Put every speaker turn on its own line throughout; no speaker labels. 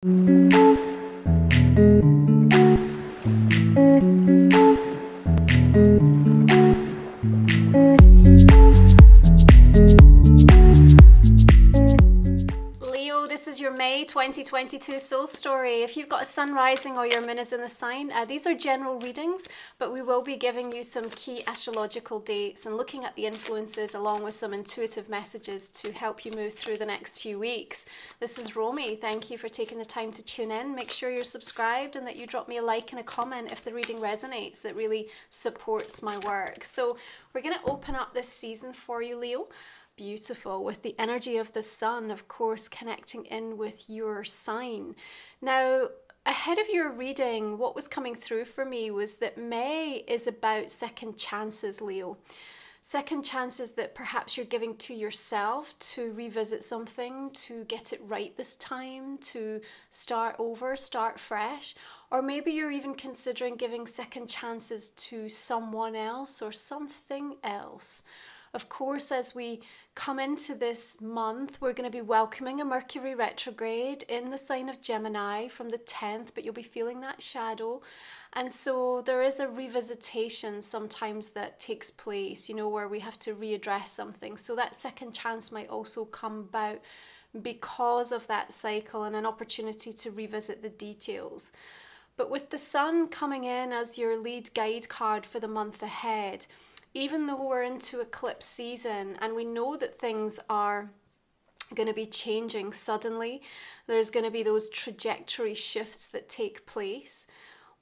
Leo, this is your May 2022 soul story. If you've got a sun rising or your moon is in the sign, these are general readings, but we will be giving you some key astrological dates and looking at the influences along with some intuitive messages to help you move through the next few weeks. This is Romy. Thank you for taking the time to tune in. Make sure you're subscribed and that you drop me a like and a comment if the reading resonates. It really supports my work. So we're going to open up this season for you, Leo. Beautiful, with the energy of the sun, of course, connecting in with your sign. Now, ahead of your reading, what was coming through for me was that May is about second chances, Leo. Second chances that perhaps you're giving to yourself to revisit something, to get it right this time, to start over, start fresh. Or maybe you're even considering giving second chances to someone else or something else. Of course, as we come into this month, we're going to be welcoming a Mercury retrograde in the sign of Gemini from the 10th, but you'll be feeling that shadow. And so there is a revisitation sometimes that takes place, you know, where we have to readdress something. So that second chance might also come about because of that cycle and an opportunity to revisit the details. But with the sun coming in as your lead guide card for the month ahead, even though we're into eclipse season and we know that things are going to be changing suddenly, there's going to be those trajectory shifts that take place.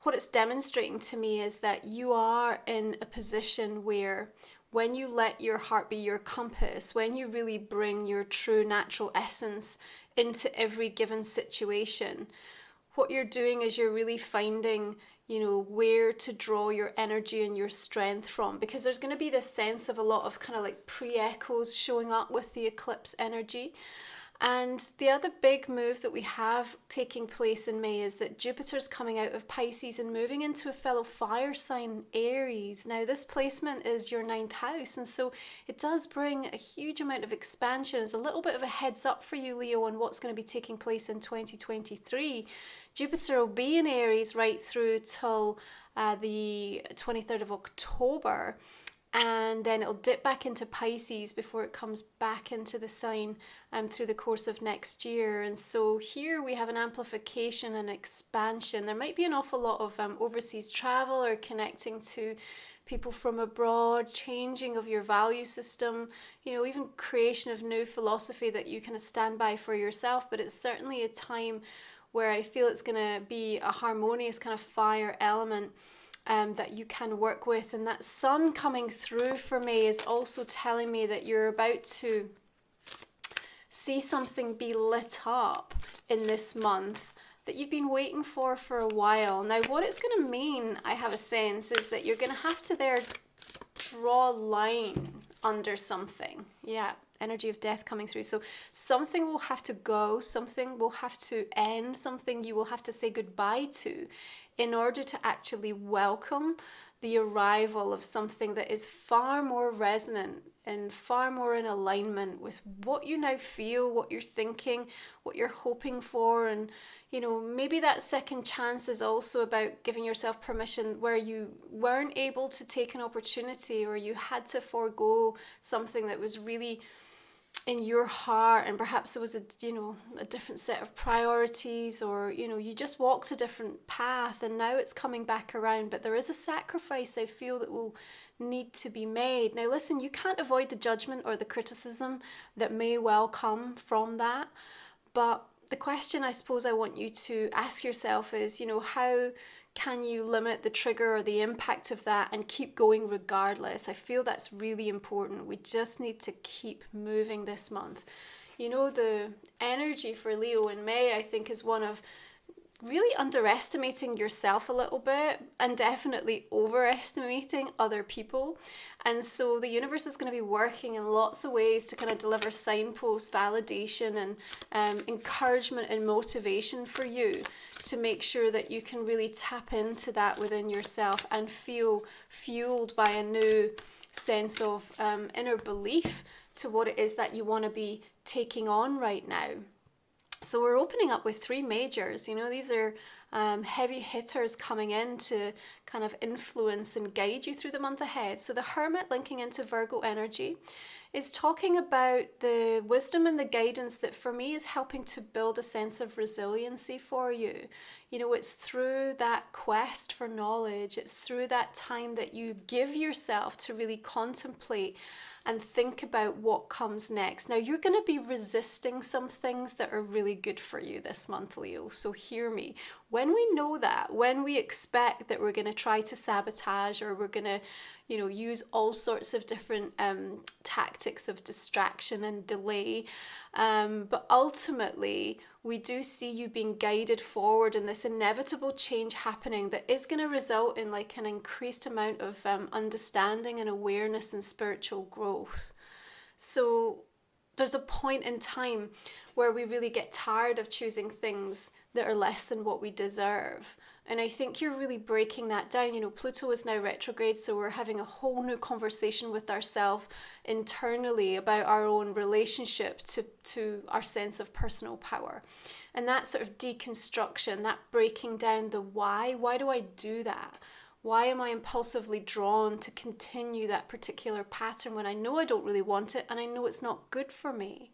What it's demonstrating to me is that you are in a position where when you let your heart be your compass, when you really bring your true natural essence into every given situation, what you're doing is you're really finding, you know, where to draw your energy and your strength from, because there's going to be this sense of a lot of kind of like pre-echoes showing up with the eclipse energy. And the other big move that we have taking place in May is that Jupiter's coming out of Pisces and moving into a fellow fire sign, Aries. Now, this placement is your 9th house, and so it does bring a huge amount of expansion. It's a little bit of a heads up for you, Leo, on what's going to be taking place in 2023. Jupiter will be in Aries right through till the 23rd of October. And then it'll dip back into Pisces before it comes back into the sign through the course of next year. And so here we have an amplification and expansion. There might be an awful lot of overseas travel or connecting to people from abroad, changing of your value system, you know, even creation of new philosophy that you kind of stand by for yourself. But it's certainly a time where I feel it's going to be a harmonious kind of fire element that you can work with. And that sun coming through for me is also telling me that you're about to see something be lit up in this month that you've been waiting for a while. Now, what it's going to mean, I have a sense, is that you're going to have to there draw a line under something. Yeah, energy of death coming through. So something will have to go, something will have to end, something you will have to say goodbye to in order to actually welcome the arrival of something that is far more resonant and far more in alignment with what you now feel, what you're thinking, what you're hoping for. And, you know, maybe that second chance is also about giving yourself permission where you weren't able to take an opportunity or you had to forego something that was really in your heart, and perhaps there was a different set of priorities, or you just walked a different path and now it's coming back around. But there is a sacrifice I feel that will need to be made. Now listen, you can't avoid the judgment or the criticism that may well come from that, but the question I suppose I want you to ask yourself is, how can you limit the trigger or the impact of that and keep going regardless? I feel that's really important. We just need to keep moving this month. The energy for Leo in May, I think, is one of really underestimating yourself a little bit and definitely overestimating other people. And so the universe is going to be working in lots of ways to kind of deliver signposts, validation, and encouragement and motivation for you to make sure that you can really tap into that within yourself and feel fueled by a new sense of inner belief to what it is that you want to be taking on right now. So we're opening up with three majors. You know, these are heavy hitters coming in to kind of influence and guide you through the month ahead. So the Hermit linking into Virgo energy is talking about the wisdom and the guidance that for me is helping to build a sense of resiliency for you. You know, it's through that quest for knowledge, it's through that time that you give yourself to really contemplate and think about what comes next. Now, you're going to be resisting some things that are really good for you this month, Leo. So hear me. When we know that, when we expect that we're going to try to sabotage or we're going to, you know, use all sorts of different tactics of distraction and delay, but ultimately we do see you being guided forward in this inevitable change happening that is going to result in like an increased amount of understanding and awareness and spiritual growth. So there's a point in time where we really get tired of choosing things that are less than what we deserve. And I think you're really breaking that down. You know, Pluto is now retrograde, so we're having a whole new conversation with ourselves internally about our own relationship to our sense of personal power. And that sort of deconstruction, that breaking down the why do I do that? Why am I impulsively drawn to continue that particular pattern when I know I don't really want it and I know it's not good for me?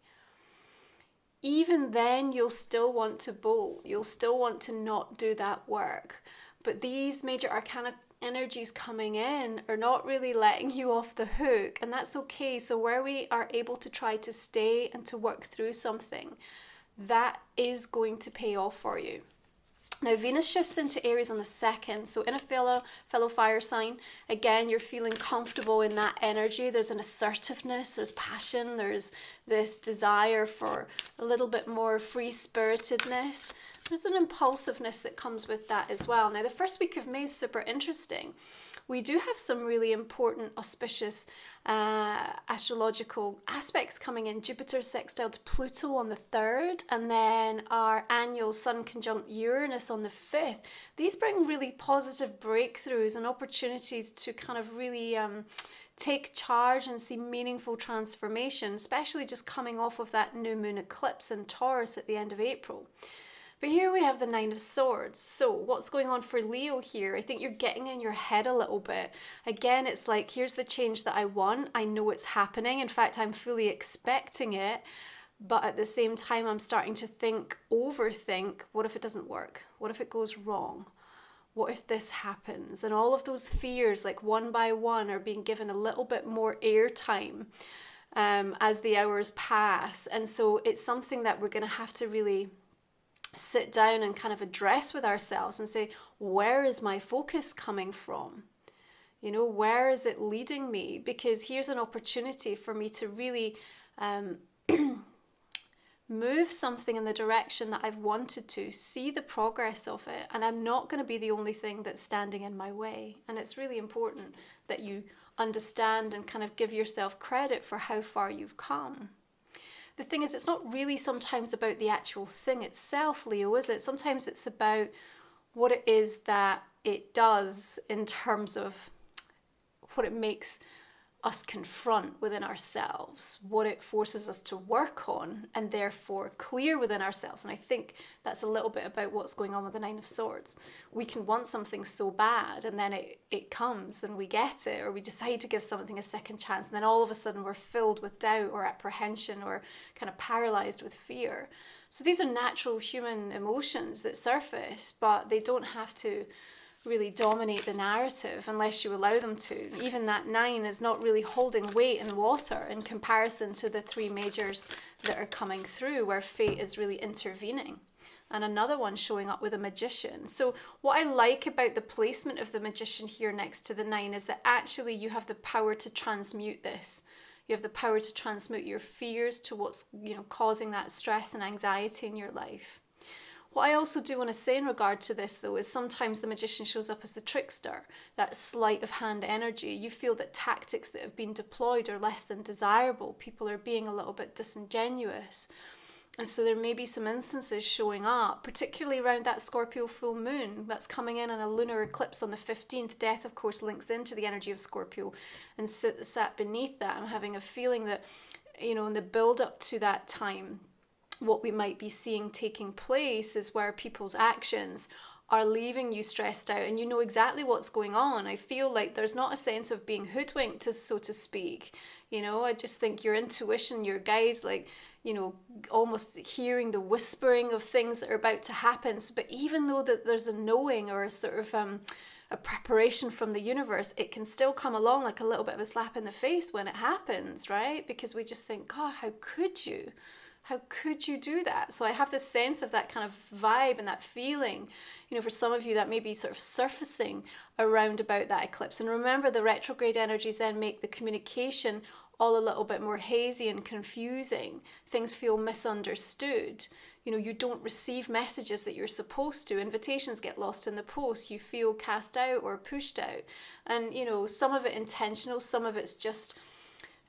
Even then, you'll still want to bolt. You'll still want to not do that work. But these major arcana energies coming in are not really letting you off the hook, and that's okay. So where we are able to try to stay and to work through something, that is going to pay off for you. Now, Venus shifts into Aries on the 2nd, so in a fellow fire sign, again, you're feeling comfortable in that energy. There's an assertiveness, there's passion, there's this desire for a little bit more free-spiritedness. There's an impulsiveness that comes with that as well. Now, the first week of May is super interesting. We do have some really important, auspicious astrological aspects coming in. Jupiter sextile to Pluto on the 3rd, and then our annual Sun conjunct Uranus on the 5th. These bring really positive breakthroughs and opportunities to kind of really take charge and see meaningful transformation, especially just coming off of that new moon eclipse in Taurus at the end of April. But here we have the Nine of Swords. So what's going on for Leo here? I think you're getting in your head a little bit. Again, it's like, here's the change that I want. I know it's happening. In fact, I'm fully expecting it. But at the same time, I'm starting to overthink, what if it doesn't work? What if it goes wrong? What if this happens? And all of those fears, like one by one, are being given a little bit more airtime as the hours pass. And so it's something that we're going to have to really sit down and kind of address with ourselves and say, where is my focus coming from? You know, where is it leading me? Because here's an opportunity for me to really move something in the direction that I've wanted to, see the progress of it, and I'm not going to be the only thing that's standing in my way. And it's really important that you understand and kind of give yourself credit for how far you've come. The thing is, it's not really sometimes about the actual thing itself, Leo, is it? Sometimes it's about what it is that it does in terms of what it makes us confront within ourselves, what it forces us to work on, and therefore clear within ourselves. And I think that's a little bit about what's going on with the Nine of Swords. We can want something so bad, and then it comes and we get it, or we decide to give something a second chance, and then all of a sudden we're filled with doubt or apprehension or kind of paralyzed with fear. So these are natural human emotions that surface, but they don't have to really dominate the narrative unless you allow them to. Even that 9 is not really holding weight in water in comparison to the 3 majors that are coming through, where fate is really intervening. And another one showing up with a magician. So what I like about the placement of the magician here next to the 9 is that actually you have the power to transmute this. You have the power to transmute your fears to what's, causing that stress and anxiety in your life. What I also do want to say in regard to this, though, is sometimes the magician shows up as the trickster, that sleight of hand energy. You feel that tactics that have been deployed are less than desirable. People are being a little bit disingenuous. And so there may be some instances showing up, particularly around that Scorpio full moon that's coming in on a lunar eclipse on the 15th. Death, of course, links into the energy of Scorpio and sat beneath that. I'm having a feeling that, in the build up to that time, what we might be seeing taking place is where people's actions are leaving you stressed out and you know exactly what's going on. I feel like there's not a sense of being hoodwinked, so to speak. You know, I just think your intuition, your guides, like, you know, almost hearing the whispering of things that are about to happen. But even though that there's a knowing or a sort of a preparation from the universe, it can still come along like a little bit of a slap in the face when it happens, right? Because we just think, God, how could you? How could you do that? So I have this sense of that kind of vibe and that feeling, you know, for some of you that may be sort of surfacing around about that eclipse. And remember, the retrograde energies then make the communication all a little bit more hazy and confusing. Things feel misunderstood. You know, you don't receive messages that you're supposed to. Invitations get lost in the post. You feel cast out or pushed out. And, you know, some of it intentional, some of it's just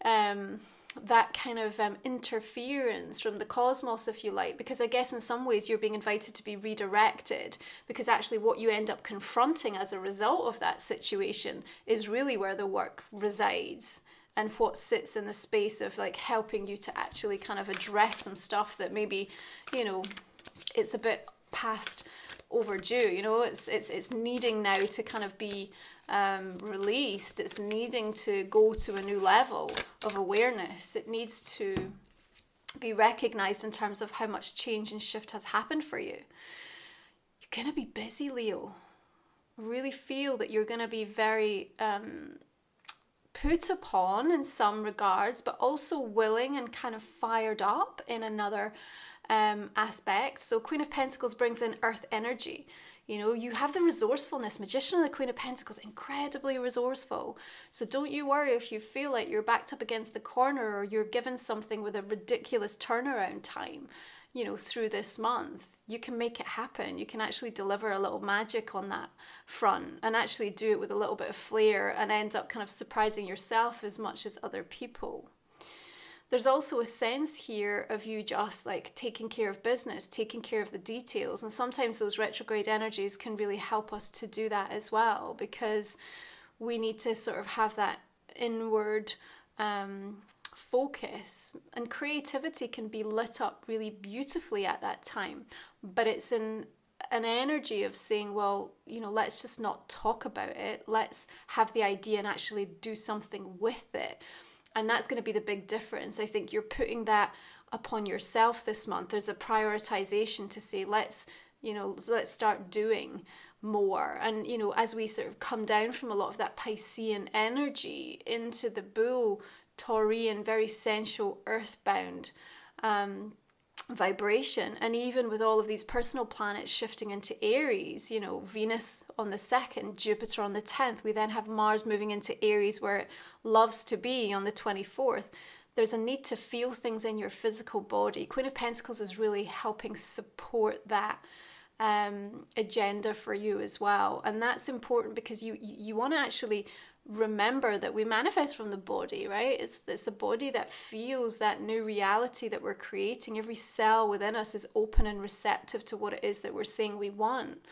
that kind of interference from the cosmos, if you like, because I guess in some ways you're being invited to be redirected, because actually what you end up confronting as a result of that situation is really where the work resides, and what sits in the space of like helping you to actually kind of address some stuff that maybe, you know, it's a bit past overdue. You know, it's needing now to kind of be released. It's needing to go to a new level of awareness. It needs to be recognized in terms of how much change and shift has happened for you. You're going to be busy, Leo. Really feel that you're going to be very put upon in some regards, but also willing and kind of fired up in another aspect. So Queen of Pentacles brings in earth energy. You know, you have the resourcefulness. Magician and the Queen of Pentacles, incredibly resourceful. So don't you worry if you feel like you're backed up against the corner or you're given something with a ridiculous turnaround time, you know, through this month. You can make it happen. You can actually deliver a little magic on that front and actually do it with a little bit of flair and end up kind of surprising yourself as much as other people. There's also a sense here of you just like taking care of business, taking care of the details. And sometimes those retrograde energies can really help us to do that as well, because we need to sort of have that inward focus. And creativity can be lit up really beautifully at that time. But it's in an energy of saying, well, you know, let's just not talk about it. Let's have the idea and actually do something with it. And that's going to be the big difference. I think you're putting that upon yourself this month. There's a prioritization to say, let's start doing more. And, you know, as we sort of come down from a lot of that Piscean energy into the bull, Taurian, very sensual, earthbound vibration, and even with all of these personal planets shifting into Aries, you know, Venus on the 2nd, Jupiter on the 10th, we then have Mars moving into Aries where it loves to be on the 24th. There's a need to feel things in your physical body. Queen of Pentacles is really helping support that agenda for you as well, and that's important because you want to actually remember that we manifest from the body, right? It's the body that feels that new reality that we're creating. Every cell within us is open and receptive to what it is that we're saying we want.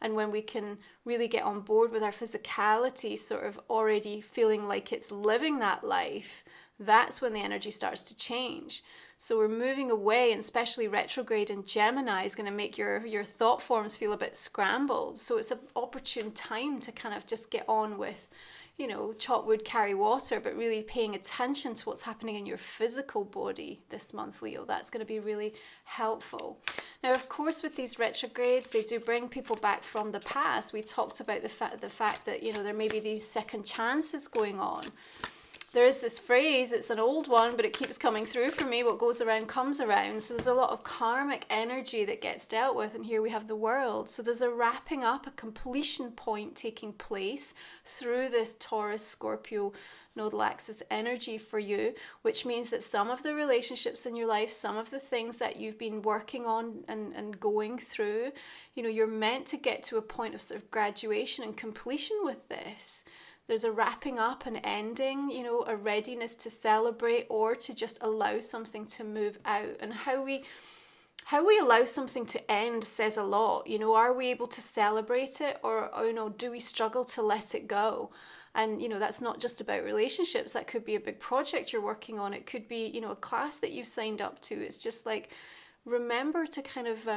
And when we can really get on board with our physicality, sort of already feeling like it's living that life, that's when the energy starts to change. So we're moving away, and especially retrograde in Gemini is going to make your thought forms feel a bit scrambled. So it's an opportune time to kind of just get on with, you know, chop wood, carry water, but really paying attention to what's happening in your physical body this month, Leo. That's going to be really helpful. Now, of course, with these retrogrades, they do bring people back from the past. We talked about the fact that, you know, there may be these second chances going on. There is this phrase, it's an old one, but it keeps coming through for me. What goes around comes around. So there's a lot of karmic energy that gets dealt with. And here we have the world. So there's a wrapping up, a completion point taking place through this Taurus, Scorpio, nodal axis energy for you, which means that some of the relationships in your life, some of the things that you've been working on and going through, you know, you're meant to get to a point of sort of graduation and completion with this. There's a wrapping up and ending, you know, a readiness to celebrate or to just allow something to move out. And how we allow something to end says a lot. You know, are we able to celebrate it, or you know, do we struggle to let it go? And, you know, that's not just about relationships. That could be a big project you're working on. It could be, you know, a class that you've signed up to. It's just like remember to kind of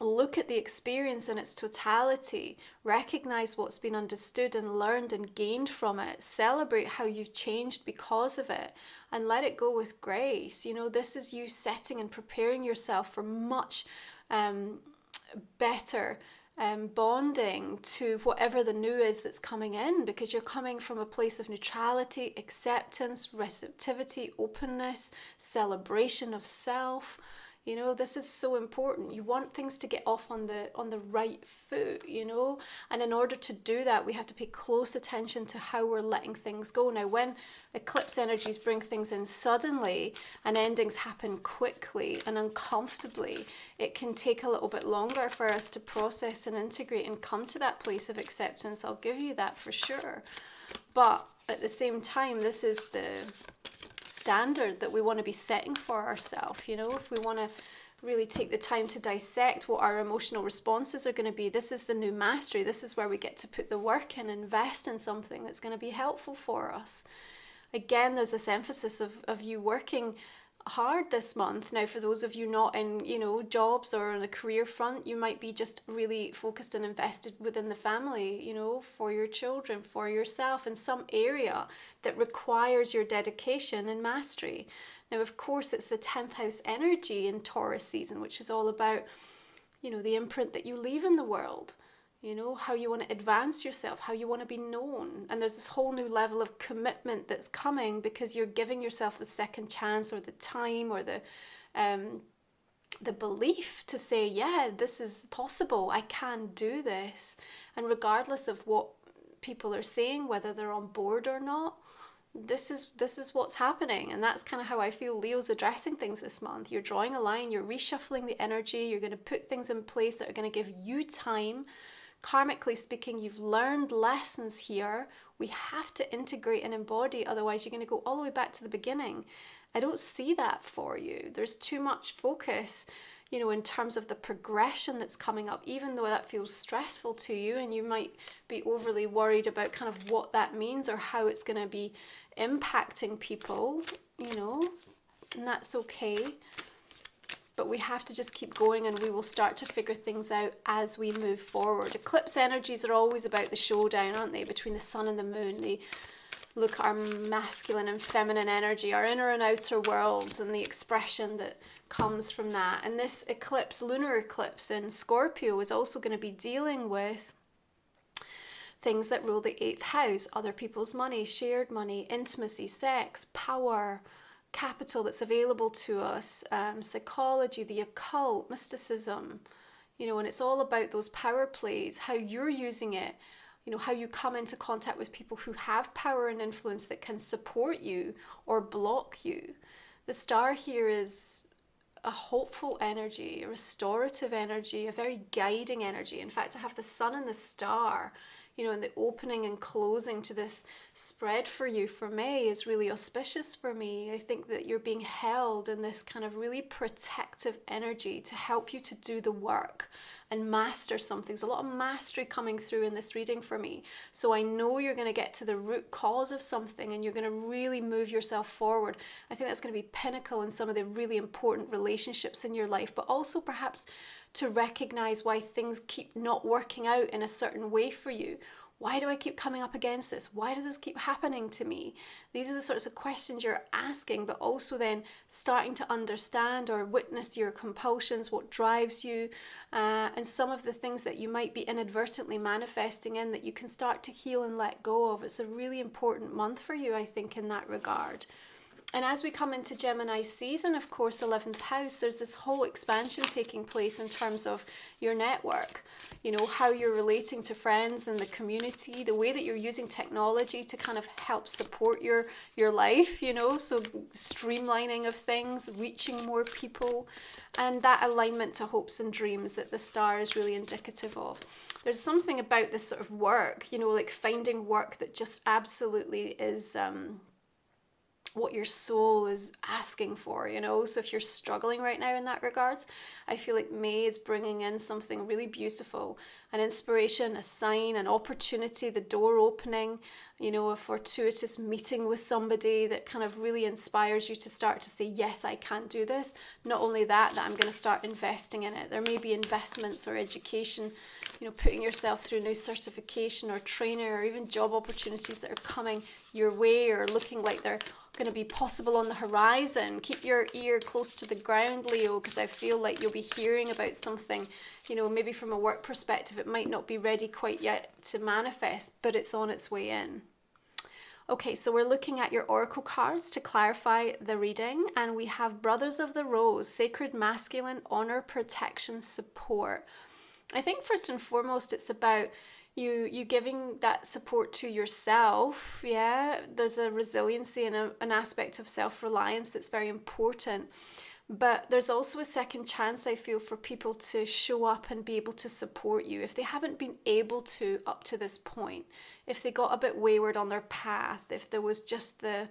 look at the experience in its totality, recognize what's been understood and learned and gained from it, celebrate how you've changed because of it, and let it go with grace. You know, this is you setting and preparing yourself for much better bonding to whatever the new is that's coming in, because you're coming from a place of neutrality, acceptance, receptivity, openness, celebration of self. You know, this is so important. You want things to get off on the right foot, you know, and in order to do that, we have to pay close attention to how we're letting things go. Now, when eclipse energies bring things in suddenly and endings happen quickly and uncomfortably, it can take a little bit longer for us to process and integrate and come to that place of acceptance. I'll give you that for sure. But at the same time, this is the standard that we want to be setting for ourselves. You know, if we want to really take the time to dissect what our emotional responses are going to be, this is the new mastery. This is where we get to put the work in, invest in something that's going to be helpful for us. Again, there's this emphasis of you working hard this month. Now, for those of you not in, you know, jobs or on the career front, you might be just really focused and invested within the family, you know, for your children, for yourself, in some area that requires your dedication and mastery. Now, of course, it's the 10th house energy in Taurus season, which is all about, you know, the imprint that you leave in the world. You know, how you want to advance yourself, how you want to be known. And there's this whole new level of commitment that's coming because you're giving yourself the second chance or the time or the belief to say, yeah, this is possible. I can do this. And regardless of what people are saying, whether they're on board or not, this is what's happening. And that's kind of how I feel Leo's addressing things this month. You're drawing a line, you're reshuffling the energy, you're going to put things in place that are going to give you time. Karmically speaking, you've learned lessons here. We have to integrate and embody, otherwise you're going to go all the way back to the beginning. I don't see that for you. There's too much focus, you know, in terms of the progression that's coming up, even though that feels stressful to you and you might be overly worried about kind of what that means or how it's going to be impacting people, you know, and that's okay. But we have to just keep going, and we will start to figure things out as we move forward. Eclipse energies are always about the showdown, aren't they? Between the sun and the moon. They look at our masculine and feminine energy, our inner and outer worlds, and the expression that comes from that. And this eclipse, lunar eclipse in Scorpio, is also going to be dealing with things that rule the 8th house: other people's money, shared money, intimacy, sex, power, capital that's available to us, psychology, the occult, mysticism, you know, and it's all about those power plays, how you're using it, you know, how you come into contact with people who have power and influence that can support you or block you. The star here is a hopeful energy, a restorative energy, a very guiding energy. In fact, to have the sun and the star, you know, and the opening and closing to this spread for you for May is really auspicious for me. I think that you're being held in this kind of really protective energy to help you to do the work and master something. There's a lot of mastery coming through in this reading for me. So I know you're going to get to the root cause of something and you're going to really move yourself forward. I think that's going to be pinnacle in some of the really important relationships in your life, but also perhaps to recognize why things keep not working out in a certain way for you. Why do I keep coming up against this? Why does this keep happening to me? These are the sorts of questions you're asking, but also then starting to understand or witness your compulsions, what drives you, and some of the things that you might be inadvertently manifesting in that you can start to heal and let go of. It's a really important month for you, I think, in that regard. And as we come into Gemini season, of course, 11th house, there's this whole expansion taking place in terms of your network, you know, how you're relating to friends and the community, the way that you're using technology to kind of help support your life, you know, so streamlining of things, reaching more people, and that alignment to hopes and dreams that the star is really indicative of. There's something about this sort of work, you know, like finding work that just absolutely is what your soul is asking for, you know. So if you're struggling right now in that regards, I feel like May is bringing in something really beautiful, an inspiration, a sign, an opportunity, the door opening, you know, a fortuitous meeting with somebody that kind of really inspires you to start to say, yes, I can do this. Not only that I'm going to start investing in it. There may be investments or education, you know, putting yourself through new certification or training, or even job opportunities that are coming your way or looking like they're going to be possible on the horizon. Keep your ear close to the ground, Leo, because I feel like you'll be hearing about something, you know, maybe from a work perspective, it might not be ready quite yet to manifest, but it's on its way in. Okay, so we're looking at your oracle cards to clarify the reading, and we have Brothers of the Rose, Sacred Masculine, Honor, Protection, Support. I think first and foremost, it's about you giving that support to yourself. Yeah, there's a resiliency and an aspect of self-reliance that's very important. But there's also a second chance, I feel, for people to show up and be able to support you if they haven't been able to up to this point, if they got a bit wayward on their path, if there was just the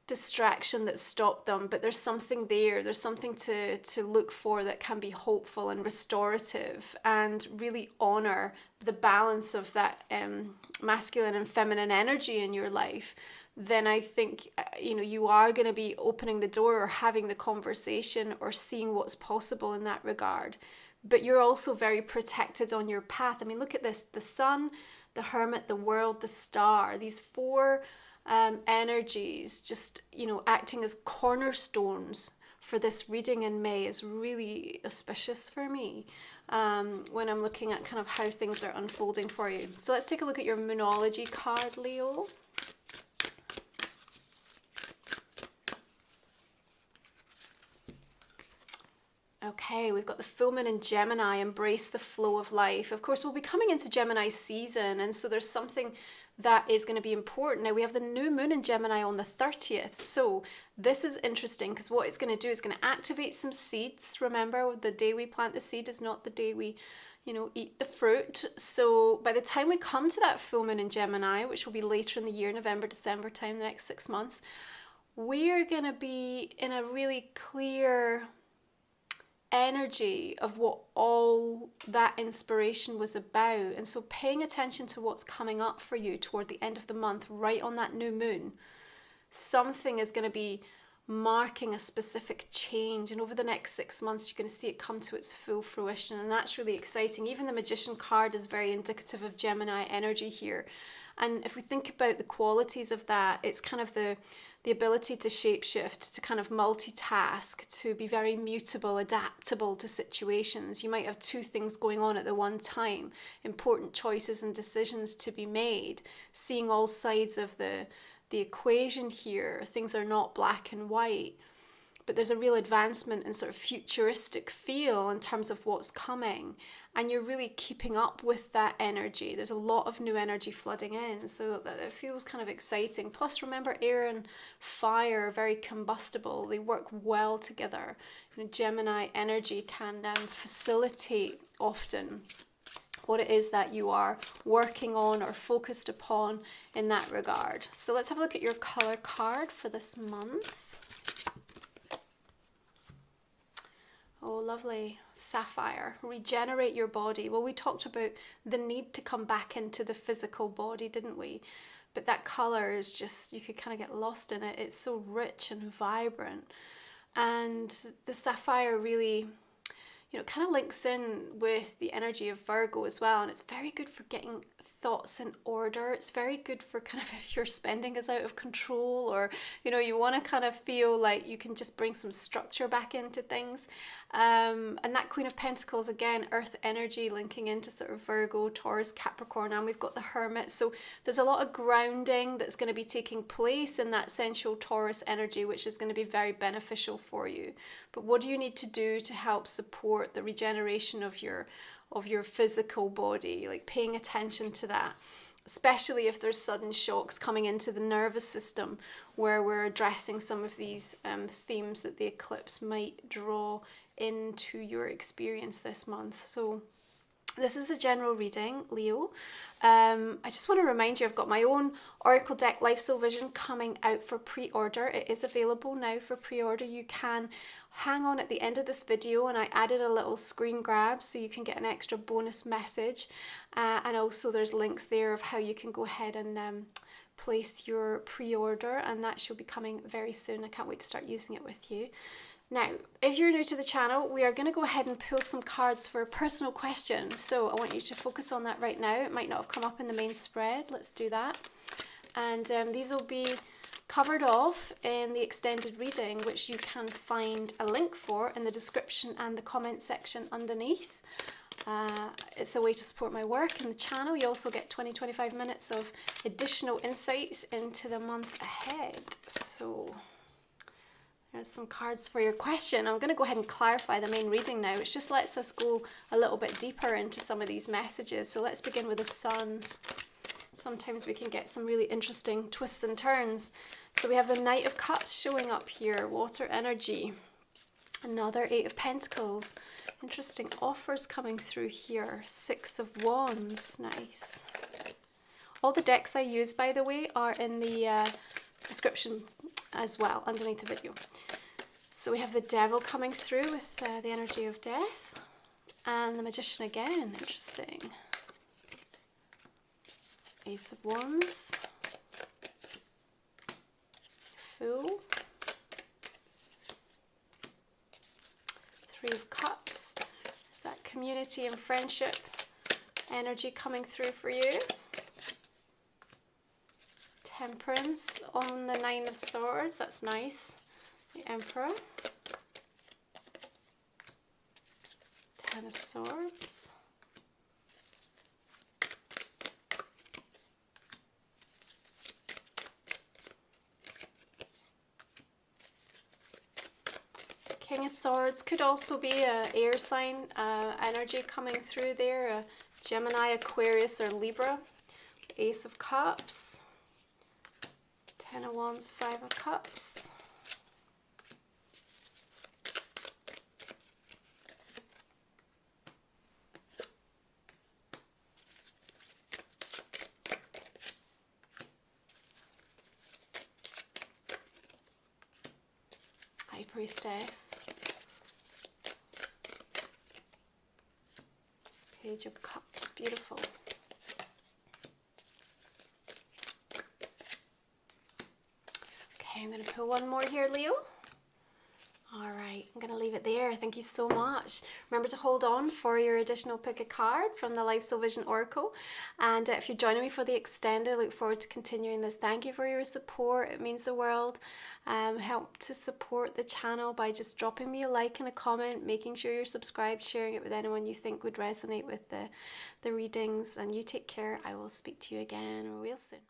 distraction that stopped them. But there's something there's something to look for that can be hopeful and restorative, and really honor the balance of that masculine and feminine energy in your life. Then I think, you know, you are going to be opening the door or having the conversation or seeing what's possible in that regard. But you're also very protected on your path. I mean, look at this: the Sun, the Hermit, the World, the Star. These four energies just, you know, acting as cornerstones for this reading in May is really auspicious for me when I'm looking at kind of how things are unfolding for you. So let's take a look at your Moonology card, Leo. Okay, we've got the full moon in Gemini, embrace the flow of life. Of course, we'll be coming into Gemini season, and so there's something that is going to be important. Now, we have the new moon in Gemini on the 30th, so this is interesting because what it's going to do is going to activate some seeds. Remember, the day we plant the seed is not the day we, you know, eat the fruit. So by the time we come to that full moon in Gemini, which will be later in the year, November, December time, the next 6 months, we're going to be in a really clear energy of what all that inspiration was about. And so paying attention to what's coming up for you toward the end of the month, right on that new moon, something is going to be marking a specific change, and over the next 6 months you're going to see it come to its full fruition, and that's really exciting. Even the Magician card is very indicative of Gemini energy here. And if we think about the qualities of that, it's kind of the ability to shapeshift, to kind of multitask, to be very mutable, adaptable to situations. You might have two things going on at the one time, important choices and decisions to be made, seeing all sides of the equation here. Things are not black and white, but there's a real advancement in sort of futuristic feel in terms of what's coming, and you're really keeping up with that energy. There's a lot of new energy flooding in, so that it feels kind of exciting. Plus, remember, air and fire are very combustible. They work well together. You know, Gemini energy can facilitate often what it is that you are working on or focused upon in that regard. So let's have a look at your color card for this month. Oh, lovely. Sapphire. Regenerate your body. Well, we talked about the need to come back into the physical body, didn't we? But that color is just, you could kind of get lost in it. It's so rich and vibrant. And the sapphire really, you know, kind of links in with the energy of Virgo as well. And it's very good for getting thoughts in order. It's very good for kind of if your spending is out of control, or, you know, you want to kind of feel like you can just bring some structure back into things. And that Queen of Pentacles, again, earth energy linking into sort of Virgo, Taurus, Capricorn, and we've got the Hermit. So there's a lot of grounding that's going to be taking place in that sensual Taurus energy, which is going to be very beneficial for you. But what do you need to do to help support the regeneration of your physical body? Like paying attention to that, especially if there's sudden shocks coming into the nervous system, where we're addressing some of these themes that the eclipse might draw into your experience this month. So This is a general reading, Leo. I just want to remind you, I've got my own Oracle deck, Life Soul Vision, coming out for pre-order. It is available now for pre-order. You can hang on at the end of this video, and I added a little screen grab so you can get an extra bonus message. And also there's links there of how you can go ahead and place your pre-order, and that should be coming very soon. I can't wait to start using it with you. Now, if you're new to the channel, we are going to go ahead and pull some cards for a personal question. So I want you to focus on that right now. It might not have come up in the main spread. Let's do that. And these will be covered off in the extended reading, which you can find a link for in the description and the comment section underneath. It's a way to support my work and the channel. You also get 20-25 minutes of additional insights into the month ahead. So there's some cards for your question. I'm going to go ahead and clarify the main reading now, which just lets us go a little bit deeper into some of these messages. So let's begin with the Sun. Sometimes we can get some really interesting twists and turns. So we have the Knight of Cups showing up here, water energy. Another Eight of Pentacles. Interesting offers coming through here. Six of Wands. Nice. All the decks I use, by the way, are in the description as well underneath the video. So we have the Devil coming through with the energy of death, and the Magician again. Interesting. Ace of Wands, Fool, Three of Cups. Is that community and friendship energy coming through for you? Temperance on the Nine of Swords, that's nice. The Emperor. Ten of Swords. King of Swords could also be an air sign energy coming through there. A Gemini, Aquarius, or Libra. Ace of Cups. Ten of Wands, Five of Cups. High Priestess. Page of Cups, beautiful. I'm going to pull one more here, Leo. All right, I'm going to leave it there. Thank you so much. Remember to hold on for your additional pick a card from the Life Soul Vision Oracle. And if you're joining me for the extended, I look forward to continuing this. Thank you for your support. It means the world. Help to support the channel by just dropping me a like and a comment, making sure you're subscribed, sharing it with anyone you think would resonate with the readings. And you take care. I will speak to you again real soon.